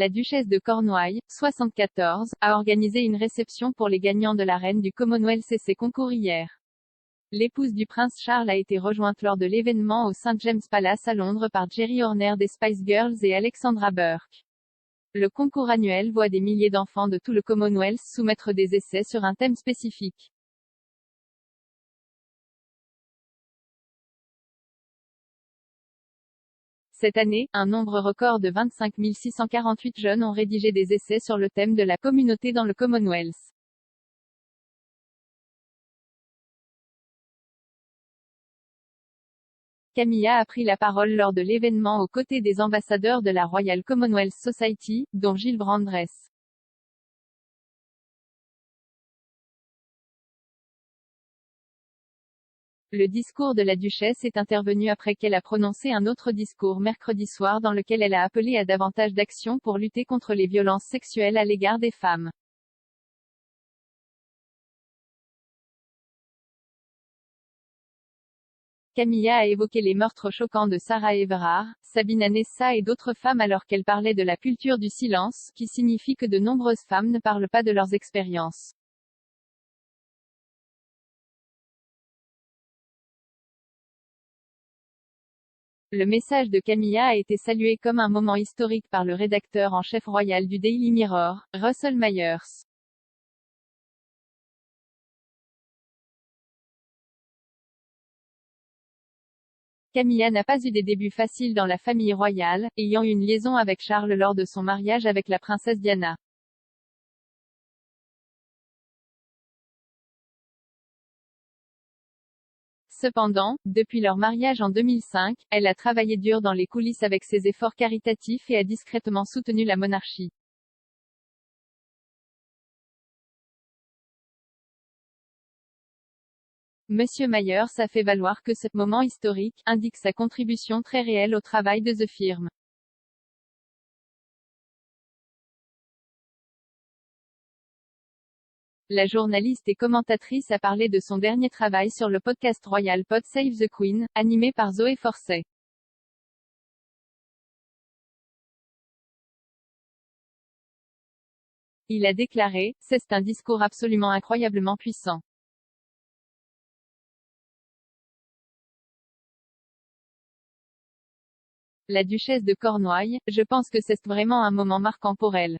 La duchesse de Cornouailles, 74, a organisé une réception pour les gagnants de l'arène du Commonwealth CC concours hier. L'épouse du prince Charles a été rejointe lors de l'événement au St James Palace à Londres par Jerry Horner des Spice Girls et Alexandra Burke. Le concours annuel voit des milliers d'enfants de tout le Commonwealth soumettre des essais sur un thème spécifique. Cette année, un nombre record de 25 648 jeunes ont rédigé des essais sur le thème de la communauté dans le Commonwealth. Camilla a pris la parole lors de l'événement aux côtés des ambassadeurs de la Royal Commonwealth Society, dont Gilles Brandress. Le discours de la duchesse est intervenu après qu'elle a prononcé un autre discours mercredi soir dans lequel elle a appelé à davantage d'actions pour lutter contre les violences sexuelles à l'égard des femmes. Camilla a évoqué les meurtres choquants de Sarah Everard, Sabina Nessa et d'autres femmes alors qu'elle parlait de la culture du silence, qui signifie que de nombreuses femmes ne parlent pas de leurs expériences. Le message de Camilla a été salué comme un moment historique par le rédacteur en chef royal du Daily Mirror, Russell Myers. Camilla n'a pas eu des débuts faciles dans la famille royale, ayant une liaison avec Charles lors de son mariage avec la princesse Diana. Cependant, depuis leur mariage en 2005, elle a travaillé dur dans les coulisses avec ses efforts caritatifs et a discrètement soutenu la monarchie. Monsieur Myers a fait valoir que ce moment historique indique sa contribution très réelle au travail de The Firm. La journaliste et commentatrice a parlé de son dernier travail sur le podcast Royal Pod Save the Queen, animé par Zoé Forcey. Il a déclaré, c'est un discours absolument incroyablement puissant. La duchesse de Cornouailles, je pense que c'est vraiment un moment marquant pour elle.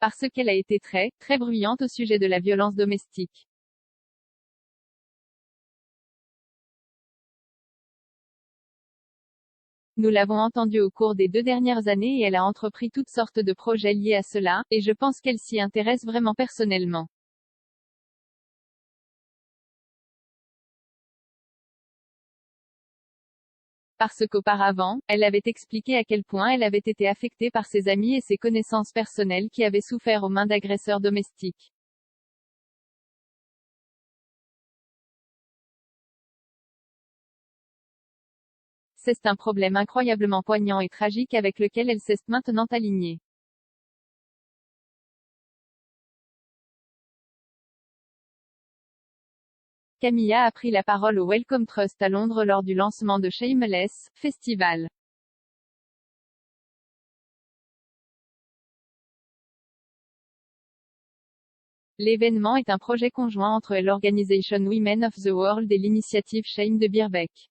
Parce qu'elle a été très, très bruyante au sujet de la violence domestique. Nous l'avons entendue au cours des 2 dernières années et elle a entrepris toutes sortes de projets liés à cela, et je pense qu'elle s'y intéresse vraiment personnellement. Parce qu'auparavant, elle avait expliqué à quel point elle avait été affectée par ses amis et ses connaissances personnelles qui avaient souffert aux mains d'agresseurs domestiques. C'est un problème incroyablement poignant et tragique avec lequel elle s'est maintenant alignée. Camilla a pris la parole au Wellcome Trust à Londres lors du lancement de Shameless Festival. L'événement est un projet conjoint entre l'Organisation Women of the World et l'initiative Shame de Birkbeck.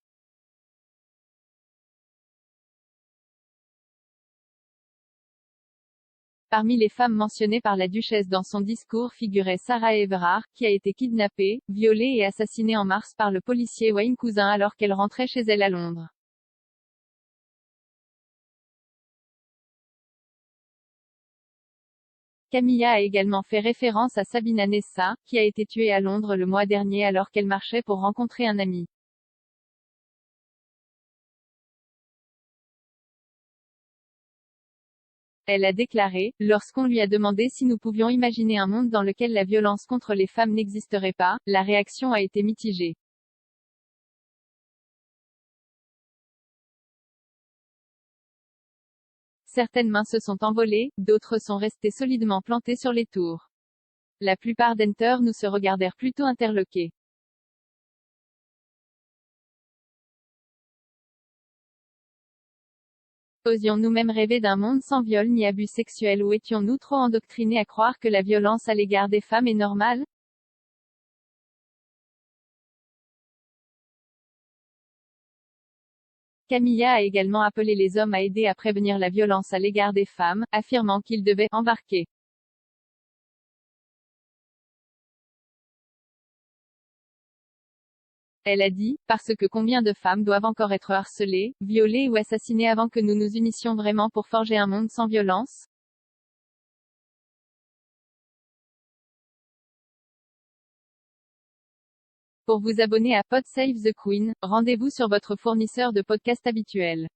Parmi les femmes mentionnées par la duchesse dans son discours figurait Sarah Everard, qui a été kidnappée, violée et assassinée en mars par le policier Wayne Cousin alors qu'elle rentrait chez elle à Londres. Camilla a également fait référence à Sabina Nessa, qui a été tuée à Londres le mois dernier alors qu'elle marchait pour rencontrer un ami. Elle a déclaré, lorsqu'on lui a demandé si nous pouvions imaginer un monde dans lequel la violence contre les femmes n'existerait pas, la réaction a été mitigée. Certaines mains se sont envolées, d'autres sont restées solidement plantées sur les tours. La plupart d'entre nous se regardèrent plutôt interloqués. Osions nous-mêmes rêver d'un monde sans viol ni abus sexuels ou étions-nous trop endoctrinés à croire que la violence à l'égard des femmes est normale? Camilla a également appelé les hommes à aider à prévenir la violence à l'égard des femmes, affirmant qu'ils devaient embarquer. Elle a dit, parce que combien de femmes doivent encore être harcelées, violées ou assassinées avant que nous nous unissions vraiment pour forger un monde sans violence? Pour vous abonner à Pod Save the Queen, rendez-vous sur votre fournisseur de podcast habituel.